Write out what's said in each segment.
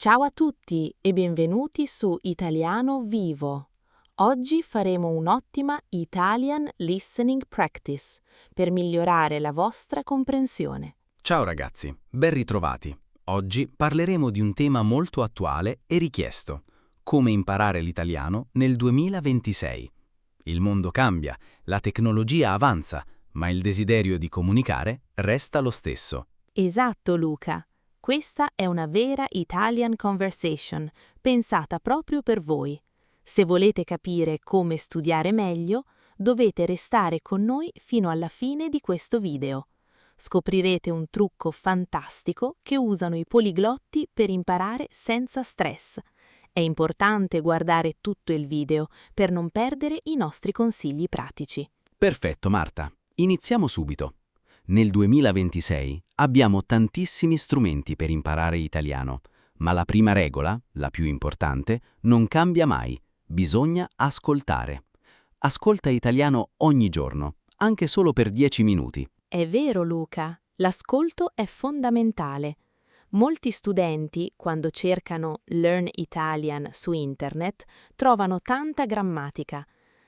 Ciao a tutti e benvenuti su Italiano Vivo. Oggi faremo un'ottima Italian Listening Practice per migliorare la vostra comprensione. Ciao ragazzi, ben ritrovati. Oggi parleremo di un tema molto attuale e richiesto: come imparare l'italiano nel 2026. Il mondo cambia, la tecnologia avanza, ma il desiderio di comunicare resta lo stesso. Esatto, Luca. Questa è una vera Italian Conversation, pensata proprio per voi. Se volete capire come studiare meglio, dovete restare con noi fino alla fine di questo video. Scoprirete un trucco fantastico che usano i poliglotti per imparare senza stress. È importante guardare tutto il video per non perdere i nostri consigli pratici. Perfetto, Marta. Iniziamo subito. Nel 2026 abbiamo tantissimi strumenti per imparare italiano, ma la prima regola, la più importante, non cambia mai. Bisogna ascoltare. Ascolta italiano ogni giorno, anche solo per 10 minuti. È vero, Luca, l'ascolto è fondamentale. Molti studenti, quando cercano Learn Italian su internet, trovano tanta grammatica.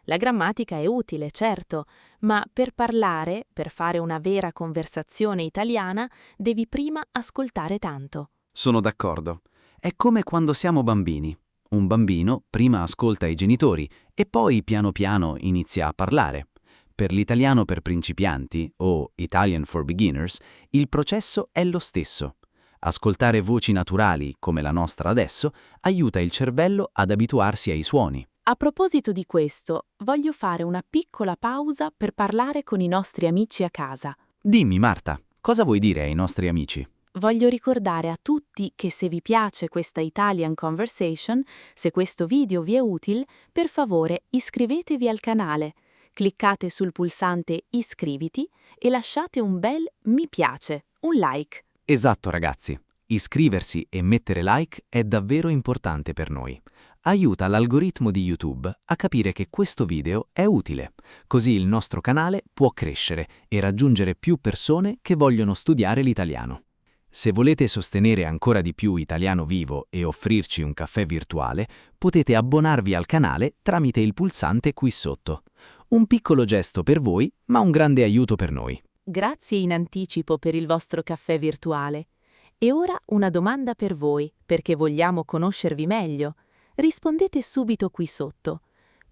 La grammatica è utile, certo, ma per parlare, per fare una vera conversazione italiana, devi prima ascoltare tanto. Sono d'accordo. È come quando siamo bambini. Un bambino prima ascolta i genitori e poi piano piano inizia a parlare. Per l'italiano per principianti, o Italian for Beginners, il processo è lo stesso. Ascoltare voci naturali, come la nostra adesso, aiuta il cervello ad abituarsi ai suoni. A proposito di questo, voglio fare una piccola pausa per parlare con i nostri amici a casa. Dimmi, Marta, cosa vuoi dire ai nostri amici? Voglio ricordare a tutti che se vi piace questa Italian Conversation, se questo video vi è utile, per favore iscrivetevi al canale, cliccate sul pulsante iscriviti e lasciate un bel mi piace, un like. Esatto, ragazzi. Iscriversi e mettere like è davvero importante per noi. Aiuta l'algoritmo di YouTube a capire che questo video è utile, così il nostro canale può crescere e raggiungere più persone che vogliono studiare l'italiano. Se volete sostenere ancora di più Italiano Vivo e offrirci un caffè virtuale, potete abbonarvi al canale tramite il pulsante qui sotto. Un piccolo gesto per voi, ma un grande aiuto per noi. Grazie in anticipo per il vostro caffè virtuale. E ora una domanda per voi, perché vogliamo conoscervi meglio. Rispondete subito qui sotto.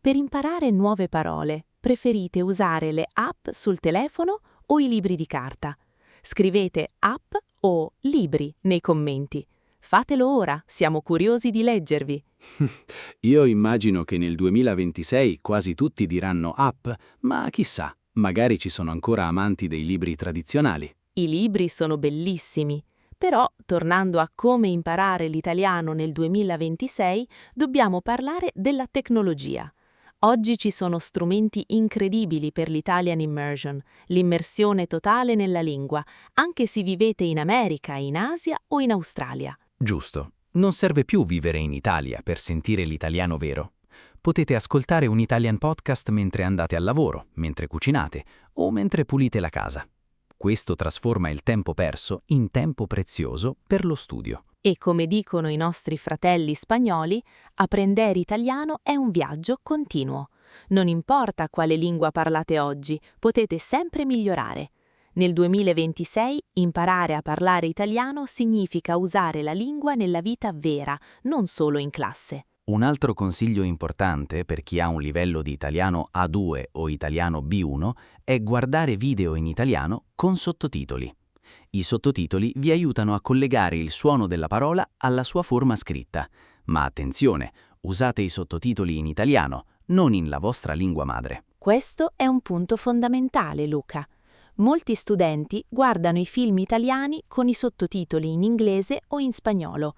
Per imparare nuove parole, preferite usare le app sul telefono o i libri di carta? Scrivete app o libri nei commenti. Fatelo ora, siamo curiosi di leggervi. Io immagino che nel 2026 quasi tutti diranno app, ma chissà, magari ci sono ancora amanti dei libri tradizionali. I libri sono bellissimi. Però, tornando a come imparare l'italiano nel 2026, dobbiamo parlare della tecnologia. Oggi ci sono strumenti incredibili per l'Italian Immersion, l'immersione totale nella lingua, anche se vivete in America, in Asia o in Australia. Giusto. Non serve più vivere in Italia per sentire l'italiano vero. Potete ascoltare un Italian podcast mentre andate al lavoro, mentre cucinate o mentre pulite la casa. Questo trasforma il tempo perso in tempo prezioso per lo studio. E come dicono i nostri fratelli spagnoli, apprendere italiano è un viaggio continuo. Non importa quale lingua parlate oggi, potete sempre migliorare. Nel 2026 imparare a parlare italiano significa usare la lingua nella vita vera, non solo in classe. Un altro consiglio importante per chi ha un livello di italiano A2 o italiano B1 è guardare video in italiano con sottotitoli. I sottotitoli vi aiutano a collegare il suono della parola alla sua forma scritta. Ma attenzione, usate i sottotitoli in italiano, non in la vostra lingua madre. Questo è un punto fondamentale, Luca. Molti studenti guardano i film italiani con i sottotitoli in inglese o in spagnolo.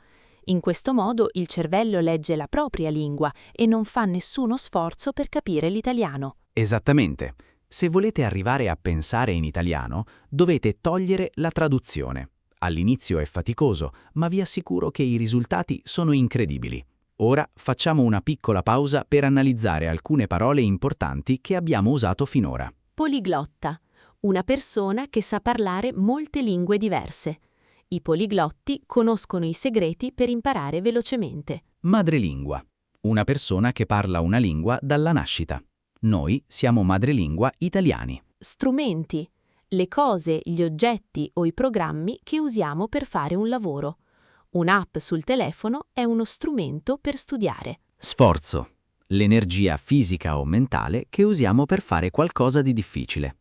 In questo modo il cervello legge la propria lingua e non fa nessuno sforzo per capire l'italiano. Esattamente. Se volete arrivare a pensare in italiano, dovete togliere la traduzione. All'inizio è faticoso, ma vi assicuro che i risultati sono incredibili. Ora facciamo una piccola pausa per analizzare alcune parole importanti che abbiamo usato finora. Poliglotta. Una persona che sa parlare molte lingue diverse. I poliglotti conoscono i segreti per imparare velocemente. Madrelingua. Una persona che parla una lingua dalla nascita. Noi siamo madrelingua italiani. Strumenti. Le cose, gli oggetti o i programmi che usiamo per fare un lavoro. Un'app sul telefono è uno strumento per studiare. Sforzo. L'energia fisica o mentale che usiamo per fare qualcosa di difficile.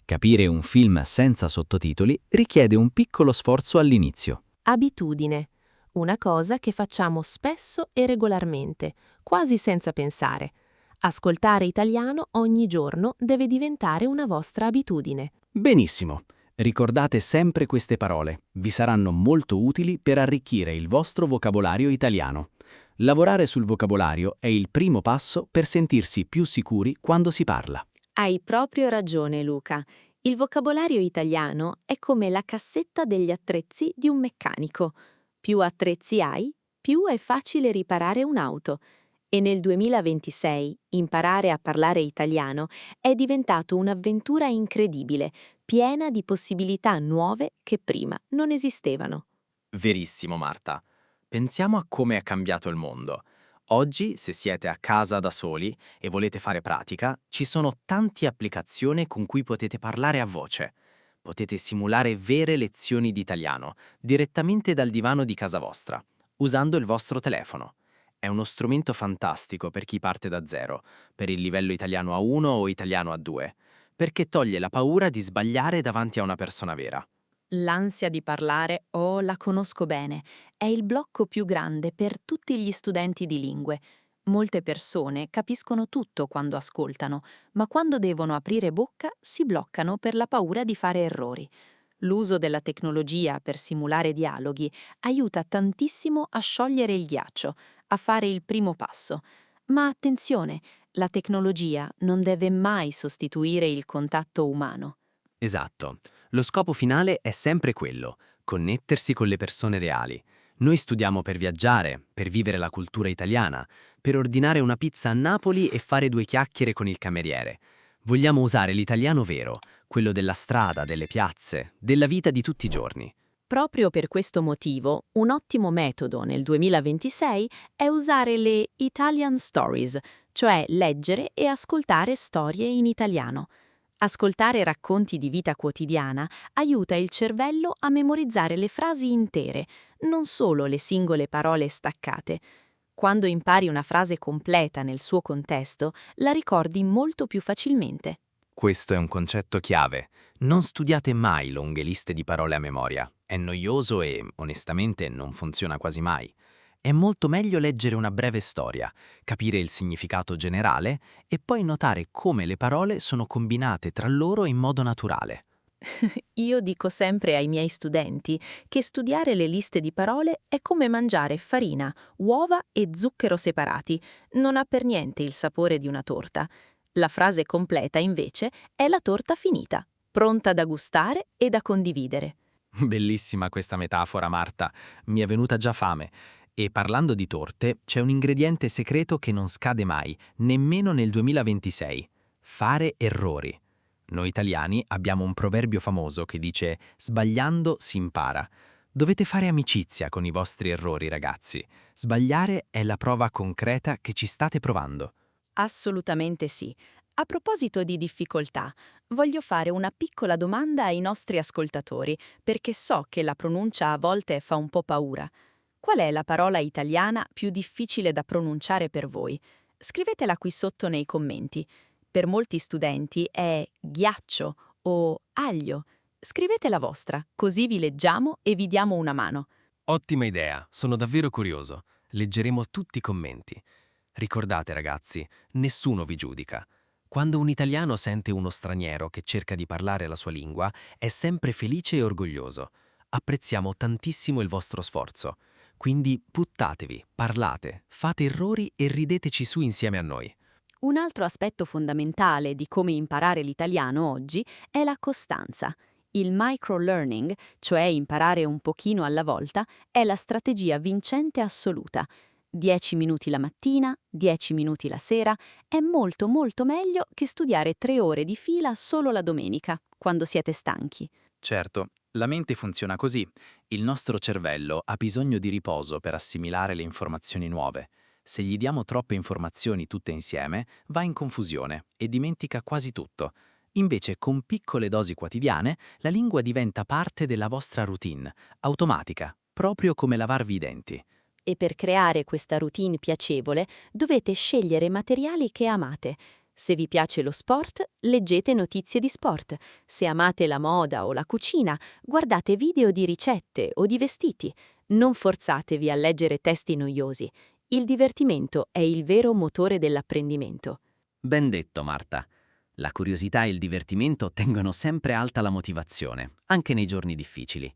Capire un film senza sottotitoli richiede un piccolo sforzo all'inizio. Abitudine. Una cosa che facciamo spesso e regolarmente, quasi senza pensare. Ascoltare italiano ogni giorno deve diventare una vostra abitudine. Benissimo. Ricordate sempre queste parole. Vi saranno molto utili per arricchire il vostro vocabolario italiano. Lavorare sul vocabolario è il primo passo per sentirsi più sicuri quando si parla. Hai proprio ragione, Luca. Il vocabolario italiano è come la cassetta degli attrezzi di un meccanico. Più attrezzi hai, più è facile riparare un'auto. E nel 2026 imparare a parlare italiano è diventato un'avventura incredibile, piena di possibilità nuove che prima non esistevano. Verissimo, Marta. Pensiamo a come è cambiato il mondo. Oggi, se siete a casa da soli e volete fare pratica, ci sono tante applicazioni con cui potete parlare a voce. Potete simulare vere lezioni di italiano direttamente dal divano di casa vostra, usando il vostro telefono. È uno strumento fantastico per chi parte da zero, per il livello italiano A1 o italiano A2, perché toglie la paura di sbagliare davanti a una persona vera. L'ansia di parlare, la conosco bene, è il blocco più grande per tutti gli studenti di lingue. Molte persone capiscono tutto quando ascoltano, ma quando devono aprire bocca si bloccano per la paura di fare errori. L'uso della tecnologia per simulare dialoghi aiuta tantissimo a sciogliere il ghiaccio, a fare il primo passo. Ma attenzione, la tecnologia non deve mai sostituire il contatto umano. Esatto. Lo scopo finale è sempre quello, connettersi con le persone reali. Noi studiamo per viaggiare, per vivere la cultura italiana, per ordinare una pizza a Napoli e fare 2 chiacchiere con il cameriere. Vogliamo usare l'italiano vero, quello della strada, delle piazze, della vita di tutti i giorni. Proprio per questo motivo, un ottimo metodo nel 2026 è usare le Italian Stories, cioè leggere e ascoltare storie in italiano. Ascoltare racconti di vita quotidiana aiuta il cervello a memorizzare le frasi intere, non solo le singole parole staccate. Quando impari una frase completa nel suo contesto, la ricordi molto più facilmente. Questo è un concetto chiave. Non studiate mai lunghe liste di parole a memoria. È noioso e, onestamente, non funziona quasi mai. È molto meglio leggere una breve storia, capire il significato generale e poi notare come le parole sono combinate tra loro in modo naturale. Io dico sempre ai miei studenti che studiare le liste di parole è come mangiare farina, uova e zucchero separati. Non ha per niente il sapore di una torta. La frase completa, invece, è la torta finita, pronta da gustare e da condividere. Bellissima questa metafora, Marta. Mi è venuta già fame. E parlando di torte, c'è un ingrediente segreto che non scade mai, nemmeno nel 2026. Fare errori. Noi italiani abbiamo un proverbio famoso che dice «sbagliando si impara». Dovete fare amicizia con i vostri errori, ragazzi. Sbagliare è la prova concreta che ci state provando. Assolutamente sì. A proposito di difficoltà, voglio fare una piccola domanda ai nostri ascoltatori, perché so che la pronuncia a volte fa un po' paura. Qual è la parola italiana più difficile da pronunciare per voi? Scrivetela qui sotto nei commenti. Per molti studenti è ghiaccio o aglio. Scrivete la vostra, così vi leggiamo e vi diamo una mano. Ottima idea, sono davvero curioso. Leggeremo tutti i commenti. Ricordate, ragazzi, nessuno vi giudica. Quando un italiano sente uno straniero che cerca di parlare la sua lingua, è sempre felice e orgoglioso. Apprezziamo tantissimo il vostro sforzo. Quindi buttatevi, parlate, fate errori e rideteci su insieme a noi. Un altro aspetto fondamentale di come imparare l'italiano oggi è la costanza. Il microlearning, cioè imparare un pochino alla volta, è la strategia vincente assoluta. 10 minuti la mattina, 10 minuti la sera, è molto meglio che studiare 3 ore di fila solo la domenica, quando siete stanchi. Certo, La mente funziona così. Il nostro cervello ha bisogno di riposo per assimilare le informazioni nuove. Se gli diamo troppe informazioni tutte insieme, va in confusione e dimentica quasi tutto. Invece, con piccole dosi quotidiane, la lingua diventa parte della vostra routine, automatica, proprio come lavarvi i denti. E per creare questa routine piacevole dovete scegliere materiali che amate. Se vi piace lo sport, leggete notizie di sport. Se amate la moda o la cucina, guardate video di ricette o di vestiti. Non forzatevi a leggere testi noiosi. Il divertimento è il vero motore dell'apprendimento. Ben detto, Marta. La curiosità e il divertimento tengono sempre alta la motivazione, anche nei giorni difficili.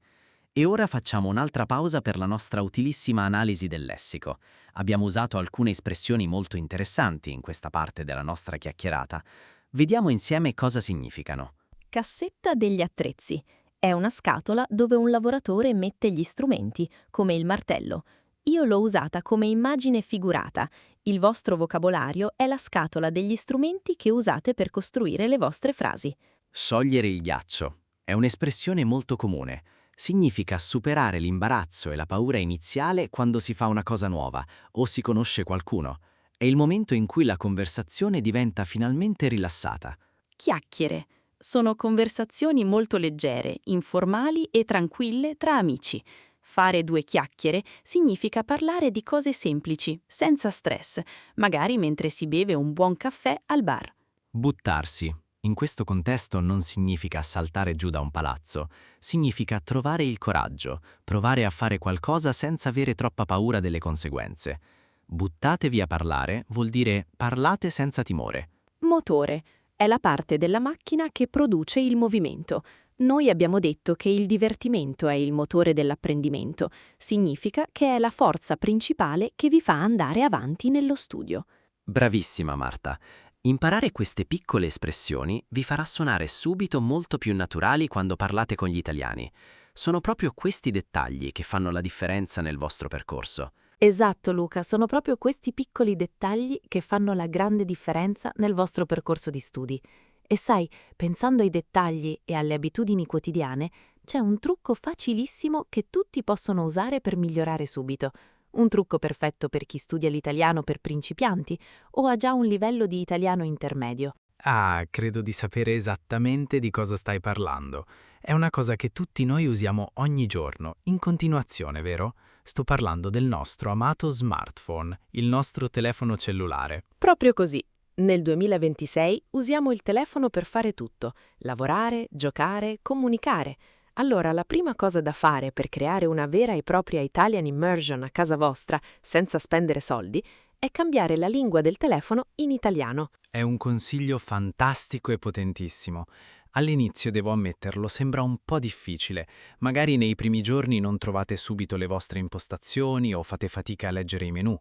E ora facciamo un'altra pausa per la nostra utilissima analisi del lessico. Abbiamo usato alcune espressioni molto interessanti in questa parte della nostra chiacchierata. Vediamo insieme cosa significano. Cassetta degli attrezzi. È una scatola dove un lavoratore mette gli strumenti, come il martello. Io l'ho usata come immagine figurata. Il vostro vocabolario è la scatola degli strumenti che usate per costruire le vostre frasi. Sciogliere il ghiaccio. È un'espressione molto comune. Significa superare l'imbarazzo e la paura iniziale quando si fa una cosa nuova o si conosce qualcuno. È il momento in cui la conversazione diventa finalmente rilassata. Chiacchiere. Sono conversazioni molto leggere, informali e tranquille tra amici. Fare due chiacchiere significa parlare di cose semplici, senza stress, magari mentre si beve un buon caffè al bar. Buttarsi. In questo contesto non significa saltare giù da un palazzo, significa trovare il coraggio, provare a fare qualcosa senza avere troppa paura delle conseguenze. Buttatevi a parlare vuol dire parlate senza timore. Motore. È la parte della macchina che produce il movimento. Noi abbiamo detto che il divertimento è il motore dell'apprendimento. Significa che è la forza principale che vi fa andare avanti nello studio. Bravissima Marta. Imparare queste piccole espressioni vi farà suonare subito molto più naturali quando parlate con gli italiani. Sono proprio questi dettagli che fanno la differenza nel vostro percorso. Esatto, Luca, sono proprio questi piccoli dettagli che fanno la grande differenza nel vostro percorso di studi. E sai, pensando ai dettagli e alle abitudini quotidiane, c'è un trucco facilissimo che tutti possono usare per migliorare subito. Un trucco perfetto per chi studia l'italiano per principianti o ha già un livello di italiano intermedio. Ah, credo di sapere esattamente di cosa stai parlando. È una cosa che tutti noi usiamo ogni giorno, in continuazione, vero? Sto parlando del nostro amato smartphone, il nostro telefono cellulare. Proprio così. Nel 2026 usiamo il telefono per fare tutto: lavorare, giocare, comunicare. Allora, la prima cosa da fare per creare una vera e propria Italian immersion a casa vostra, senza spendere soldi, è cambiare la lingua del telefono in italiano. È un consiglio fantastico e potentissimo. All'inizio, devo ammetterlo, sembra un po' difficile. Magari nei primi giorni non trovate subito le vostre impostazioni o fate fatica a leggere i menu,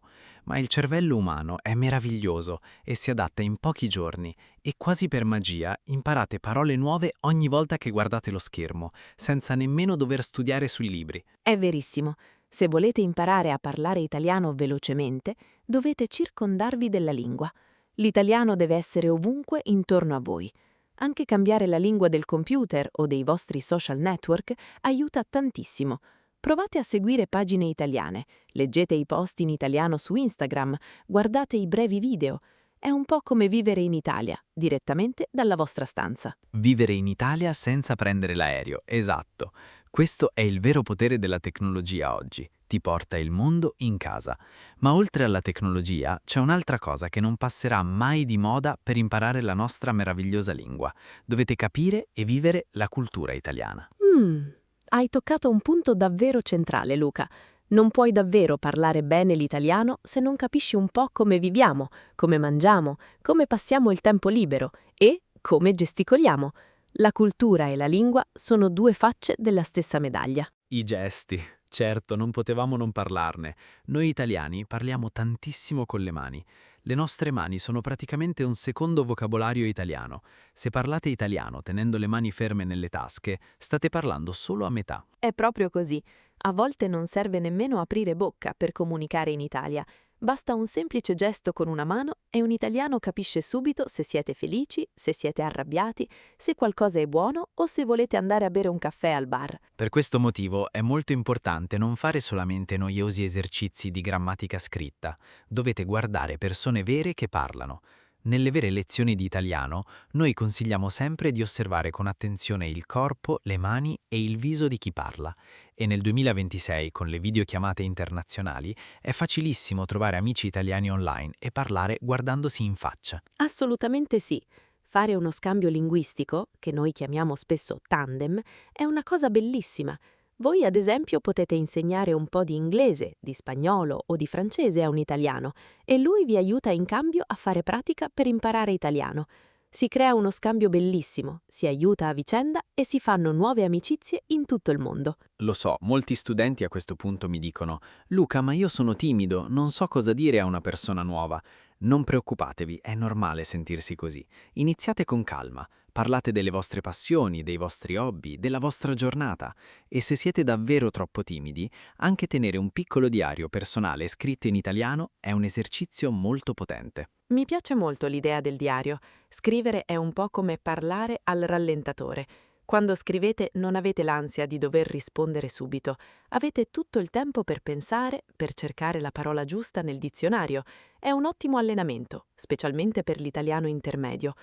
ma il cervello umano è meraviglioso e si adatta in pochi giorni e quasi per magia imparate parole nuove ogni volta che guardate lo schermo, senza nemmeno dover studiare sui libri. È verissimo. Se volete imparare a parlare italiano velocemente, dovete circondarvi della lingua. L'italiano deve essere ovunque intorno a voi. Anche cambiare la lingua del computer o dei vostri social network aiuta tantissimo. Provate a seguire pagine italiane, leggete i post in italiano su Instagram, guardate i brevi video. È un po' come vivere in Italia, direttamente dalla vostra stanza. Vivere in Italia senza prendere l'aereo, esatto. Questo è il vero potere della tecnologia oggi. Ti porta il mondo in casa. Ma oltre alla tecnologia c'è un'altra cosa che non passerà mai di moda per imparare la nostra meravigliosa lingua. Dovete capire e vivere la cultura italiana. Hai toccato un punto davvero centrale, Luca. Non puoi davvero parlare bene l'italiano se non capisci un po' come viviamo, come mangiamo, come passiamo il tempo libero e come gesticoliamo. La cultura e la lingua sono due facce della stessa medaglia. I gesti. Certo, non potevamo non parlarne. Noi italiani parliamo tantissimo con le mani. Le nostre mani sono praticamente un secondo vocabolario italiano. Se parlate italiano tenendo le mani ferme nelle tasche, state parlando solo a metà. È proprio così. A volte non serve nemmeno aprire bocca per comunicare in Italia. Basta un semplice gesto con una mano e un italiano capisce subito se siete felici, se siete arrabbiati, se qualcosa è buono o se volete andare a bere un caffè al bar. Per questo motivo è molto importante non fare solamente noiosi esercizi di grammatica scritta. Dovete guardare persone vere che parlano. Nelle vere lezioni di italiano, noi consigliamo sempre di osservare con attenzione il corpo, le mani e il viso di chi parla. E nel 2026, con le videochiamate internazionali, è facilissimo trovare amici italiani online e parlare guardandosi in faccia. Assolutamente sì. Fare uno scambio linguistico, che noi chiamiamo spesso tandem, è una cosa bellissima. Voi, ad esempio, potete insegnare un po' di inglese, di spagnolo o di francese a un italiano e lui vi aiuta in cambio a fare pratica per imparare italiano. Si crea uno scambio bellissimo, si aiuta a vicenda e si fanno nuove amicizie in tutto il mondo. Lo so, molti studenti a questo punto mi dicono: Luca, ma io sono timido, non so cosa dire a una persona nuova. Non preoccupatevi, è normale sentirsi così. Iniziate con calma, parlate delle vostre passioni, dei vostri hobby, della vostra giornata e se siete davvero troppo timidi, anche tenere un piccolo diario personale scritto in italiano è un esercizio molto potente. Mi piace molto l'idea del diario. Scrivere è un po' come parlare al rallentatore. Quando scrivete non avete l'ansia di dover rispondere subito. Avete tutto il tempo per pensare, per cercare la parola giusta nel dizionario. È un ottimo allenamento, specialmente per l'italiano intermedio.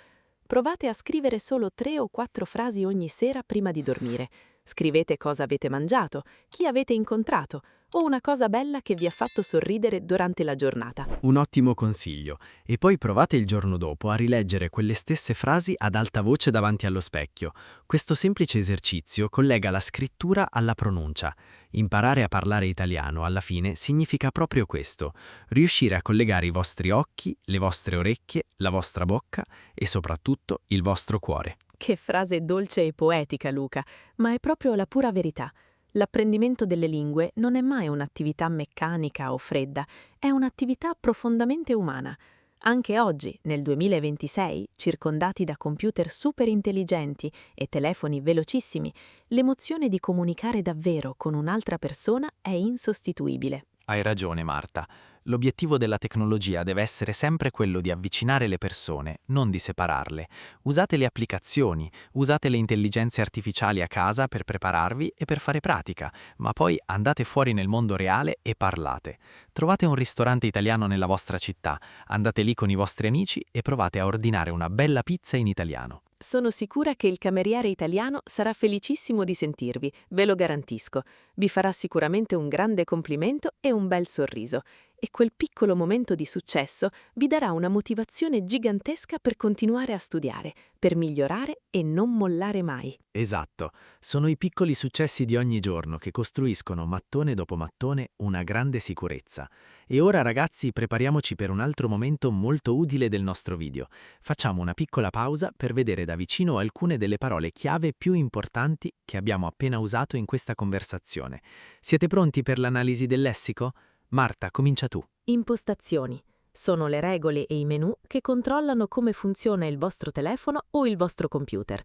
Provate a scrivere solo 3 o 4 frasi ogni sera prima di dormire. Scrivete cosa avete mangiato, chi avete incontrato o una cosa bella che vi ha fatto sorridere durante la giornata. Un ottimo consiglio. E poi provate il giorno dopo a rileggere quelle stesse frasi ad alta voce davanti allo specchio. Questo semplice esercizio collega la scrittura alla pronuncia. Imparare a parlare italiano alla fine significa proprio questo: riuscire a collegare i vostri occhi, le vostre orecchie, la vostra bocca e soprattutto il vostro cuore. Che frase dolce e poetica, Luca, ma è proprio la pura verità. L'apprendimento delle lingue non è mai un'attività meccanica o fredda, è un'attività profondamente umana. Anche oggi, nel 2026, circondati da computer super intelligenti e telefoni velocissimi, l'emozione di comunicare davvero con un'altra persona è insostituibile. Hai ragione, Marta. L'obiettivo della tecnologia deve essere sempre quello di avvicinare le persone, non di separarle. Usate le applicazioni, usate le intelligenze artificiali a casa per prepararvi e per fare pratica, ma poi andate fuori nel mondo reale e parlate. Trovate un ristorante italiano nella vostra città, andate lì con i vostri amici e provate a ordinare una bella pizza in italiano. Sono sicura che il cameriere italiano sarà felicissimo di sentirvi, ve lo garantisco. Vi farà sicuramente un grande complimento e un bel sorriso. E quel piccolo momento di successo vi darà una motivazione gigantesca per continuare a studiare, per migliorare e non mollare mai. Esatto, sono i piccoli successi di ogni giorno che costruiscono mattone dopo mattone una grande sicurezza. E ora ragazzi, prepariamoci per un altro momento molto utile del nostro video. Facciamo una piccola pausa per vedere da vicino alcune delle parole chiave più importanti che abbiamo appena usato in questa conversazione. Siete pronti per l'analisi del lessico? Marta, comincia tu. Impostazioni. Sono le regole e i menu che controllano come funziona il vostro telefono o il vostro computer.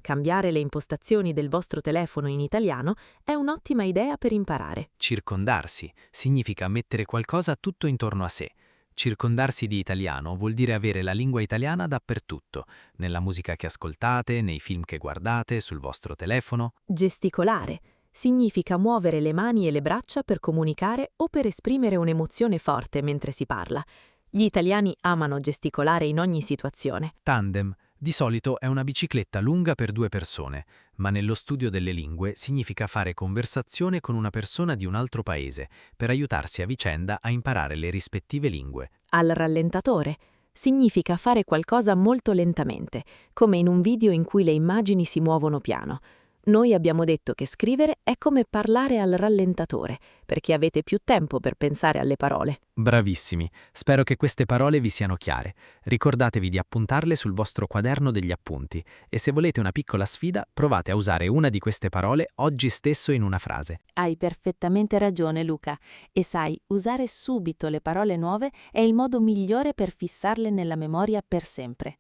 Cambiare le impostazioni del vostro telefono in italiano è un'ottima idea per imparare. Circondarsi significa mettere qualcosa tutto intorno a sé. Circondarsi di italiano vuol dire avere la lingua italiana dappertutto, nella musica che ascoltate, nei film che guardate, sul vostro telefono. Gesticolare. Significa muovere le mani e le braccia per comunicare o per esprimere un'emozione forte mentre si parla. Gli italiani amano gesticolare in ogni situazione. Tandem, di solito è una bicicletta lunga per 2 persone, ma nello studio delle lingue significa fare conversazione con una persona di un altro paese, per aiutarsi a vicenda a imparare le rispettive lingue. Al rallentatore. Significa fare qualcosa molto lentamente, come in un video in cui le immagini si muovono piano. Noi abbiamo detto che scrivere è come parlare al rallentatore, perché avete più tempo per pensare alle parole. Bravissimi, spero che queste parole vi siano chiare. Ricordatevi di appuntarle sul vostro quaderno degli appunti e se volete una piccola sfida, provate a usare una di queste parole oggi stesso in una frase. Hai perfettamente ragione, Luca. E sai, usare subito le parole nuove è il modo migliore per fissarle nella memoria per sempre.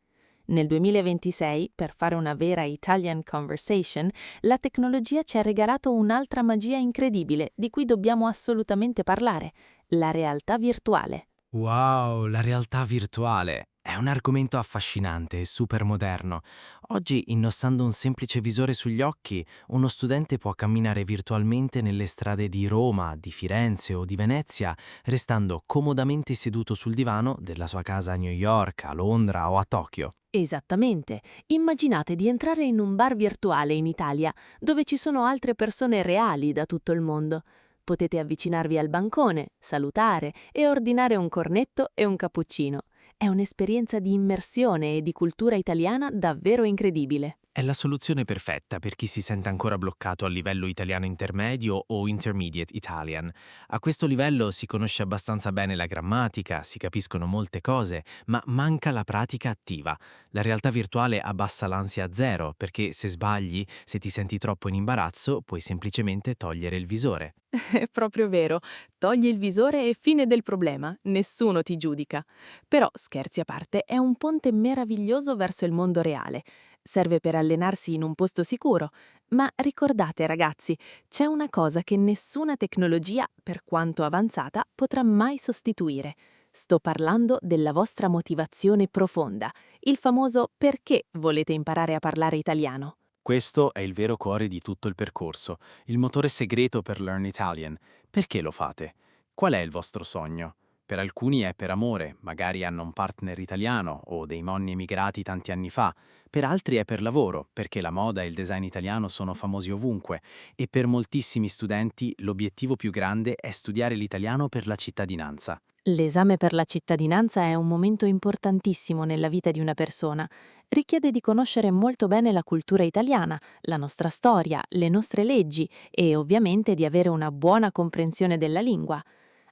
Nel 2026, per fare una vera Italian conversation, la tecnologia ci ha regalato un'altra magia incredibile di cui dobbiamo assolutamente parlare: la realtà virtuale. Wow, la realtà virtuale è un argomento affascinante e super moderno. Oggi, indossando un semplice visore sugli occhi, uno studente può camminare virtualmente nelle strade di Roma, di Firenze o di Venezia, restando comodamente seduto sul divano della sua casa a New York, a Londra o a Tokyo. Esattamente. Immaginate di entrare in un bar virtuale in Italia, dove ci sono altre persone reali da tutto il mondo. Potete avvicinarvi al bancone, salutare e ordinare un cornetto e un cappuccino. È un'esperienza di immersione e di cultura italiana davvero incredibile. È la soluzione perfetta per chi si sente ancora bloccato a livello italiano intermedio o intermediate Italian. A questo livello si conosce abbastanza bene la grammatica, si capiscono molte cose, ma manca la pratica attiva. La realtà virtuale abbassa l'ansia a zero, perché se sbagli, se ti senti troppo in imbarazzo, puoi semplicemente togliere il visore. È proprio vero. Togli il visore e fine del problema. Nessuno ti giudica. Però, scherzi a parte, è un ponte meraviglioso verso il mondo reale. Serve per allenarsi in un posto sicuro. Ma ricordate, ragazzi, c'è una cosa che nessuna tecnologia, per quanto avanzata, potrà mai sostituire. Sto parlando della vostra motivazione profonda, il famoso perché volete imparare a parlare italiano. Questo è il vero cuore di tutto il percorso, il motore segreto per Learn Italian. Perché lo fate? Qual è il vostro sogno? Per alcuni è per amore, magari hanno un partner italiano o dei nonni emigrati tanti anni fa. Per altri è per lavoro, perché la moda e il design italiano sono famosi ovunque. E per moltissimi studenti l'obiettivo più grande è studiare l'italiano per la cittadinanza. L'esame per la cittadinanza è un momento importantissimo nella vita di una persona. Richiede di conoscere molto bene la cultura italiana, la nostra storia, le nostre leggi e ovviamente di avere una buona comprensione della lingua.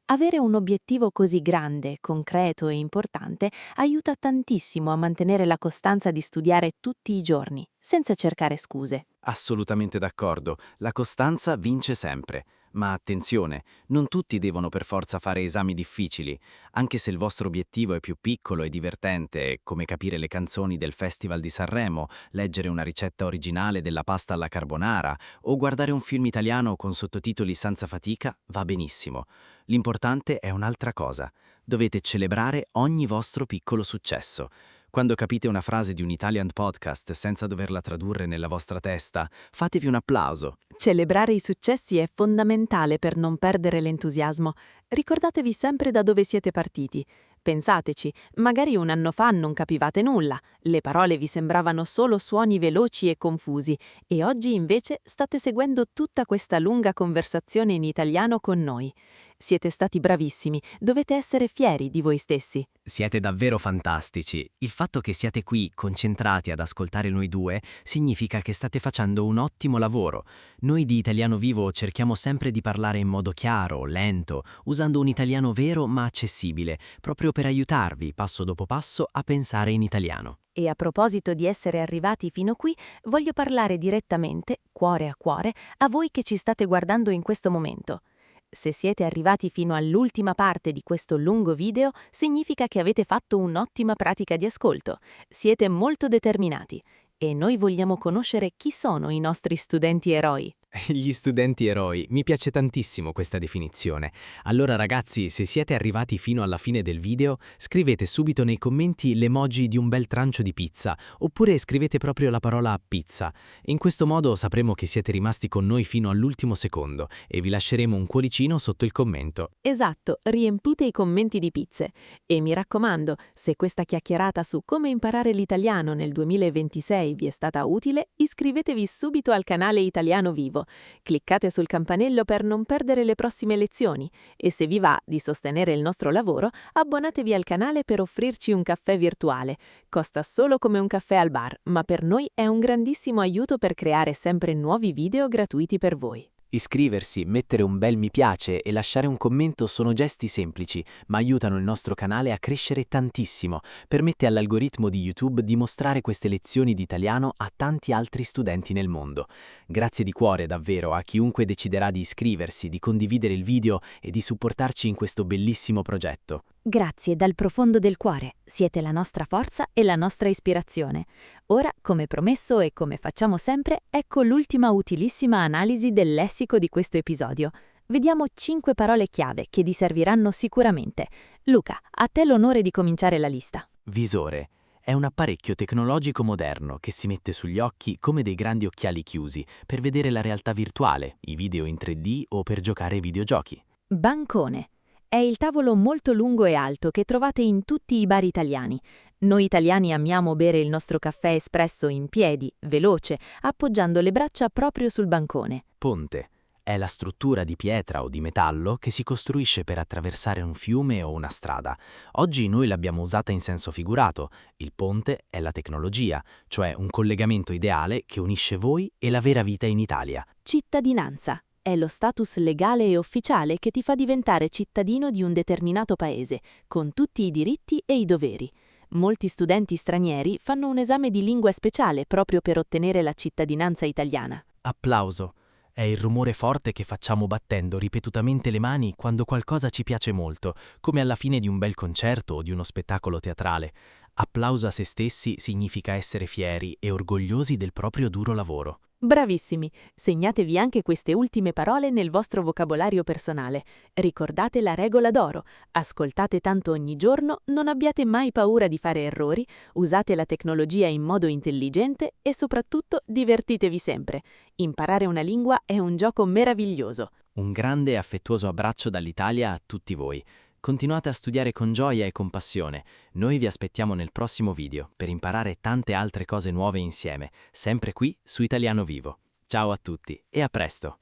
Avere un obiettivo così grande, concreto e importante aiuta tantissimo a mantenere la costanza di studiare tutti i giorni, senza cercare scuse. Assolutamente d'accordo, la costanza vince sempre. Ma attenzione, non tutti devono per forza fare esami difficili, anche se il vostro obiettivo è più piccolo e divertente, come capire le canzoni del Festival di Sanremo, leggere una ricetta originale della pasta alla carbonara o guardare un film italiano con sottotitoli senza fatica, va benissimo. L'importante è un'altra cosa, dovete celebrare ogni vostro piccolo successo. Quando capite una frase di un Italian podcast senza doverla tradurre nella vostra testa, fatevi un applauso. Celebrare i successi è fondamentale per non perdere l'entusiasmo. Ricordatevi sempre da dove siete partiti. Pensateci, magari un anno fa non capivate nulla, le parole vi sembravano solo suoni veloci e confusi, e oggi invece state seguendo tutta questa lunga conversazione in italiano con noi. Siete stati bravissimi, dovete essere fieri di voi stessi. Siete davvero fantastici. Il fatto che siate qui concentrati ad ascoltare noi due significa che state facendo un ottimo lavoro. Noi di Italiano Vivo cerchiamo sempre di parlare in modo chiaro, lento, usando un italiano vero ma accessibile, proprio per aiutarvi passo dopo passo a pensare in italiano. E a proposito di essere arrivati fino qui, voglio parlare direttamente, cuore a cuore, a voi che ci state guardando in questo momento. Se siete arrivati fino all'ultima parte di questo lungo video, significa che avete fatto un'ottima pratica di ascolto. Siete molto determinati. E noi vogliamo conoscere chi sono i nostri studenti eroi. Gli studenti eroi, mi piace tantissimo questa definizione. Allora ragazzi, se siete arrivati fino alla fine del video, scrivete subito nei commenti l'emoji di un bel trancio di pizza, oppure scrivete proprio la parola pizza. In questo modo sapremo che siete rimasti con noi fino all'ultimo secondo e vi lasceremo un cuoricino sotto il commento. Esatto, riempite i commenti di pizze. E mi raccomando, se questa chiacchierata su come imparare l'italiano nel 2026 vi è stata utile, iscrivetevi subito al canale Italiano Vivo. Cliccate sul campanello per non perdere le prossime lezioni e se vi va di sostenere il nostro lavoro, abbonatevi al canale per offrirci un caffè virtuale. Costa solo come un caffè al bar, ma per noi è un grandissimo aiuto per creare sempre nuovi video gratuiti per voi. Iscriversi, mettere un bel mi piace e lasciare un commento sono gesti semplici, ma aiutano il nostro canale a crescere tantissimo. Permette all'algoritmo di YouTube di mostrare queste lezioni di italiano a tanti altri studenti nel mondo. Grazie di cuore davvero a chiunque deciderà di iscriversi, di condividere il video e di supportarci in questo bellissimo progetto. Grazie dal profondo del cuore, siete la nostra forza e la nostra ispirazione. Ora, come promesso e come facciamo sempre, ecco l'ultima utilissima analisi del lessico di questo episodio. Vediamo 5 parole chiave che ti serviranno sicuramente. Luca, a te l'onore di cominciare la lista. Visore. È un apparecchio tecnologico moderno che si mette sugli occhi come dei grandi occhiali chiusi per vedere la realtà virtuale, i video in 3D o per giocare ai videogiochi. Bancone. È il tavolo molto lungo e alto che trovate in tutti i bar italiani. Noi italiani amiamo bere il nostro caffè espresso in piedi, veloce, appoggiando le braccia proprio sul bancone. Ponte. È la struttura di pietra o di metallo che si costruisce per attraversare un fiume o una strada. Oggi noi l'abbiamo usata in senso figurato. Il ponte è la tecnologia, cioè un collegamento ideale che unisce voi e la vera vita in Italia. Cittadinanza. È lo status legale e ufficiale che ti fa diventare cittadino di un determinato paese, con tutti i diritti e i doveri. Molti studenti stranieri fanno un esame di lingua speciale proprio per ottenere la cittadinanza italiana. Applauso. È il rumore forte che facciamo battendo ripetutamente le mani quando qualcosa ci piace molto, come alla fine di un bel concerto o di uno spettacolo teatrale. Applauso a se stessi significa essere fieri e orgogliosi del proprio duro lavoro. Bravissimi! Segnatevi anche queste ultime parole nel vostro vocabolario personale. Ricordate la regola d'oro. Ascoltate tanto ogni giorno, non abbiate mai paura di fare errori, usate la tecnologia in modo intelligente e soprattutto divertitevi sempre. Imparare una lingua è un gioco meraviglioso. Un grande e affettuoso abbraccio dall'Italia a tutti voi. Continuate a studiare con gioia e con passione. Noi vi aspettiamo nel prossimo video per imparare tante altre cose nuove insieme, sempre qui su Italiano Vivo. Ciao a tutti e a presto!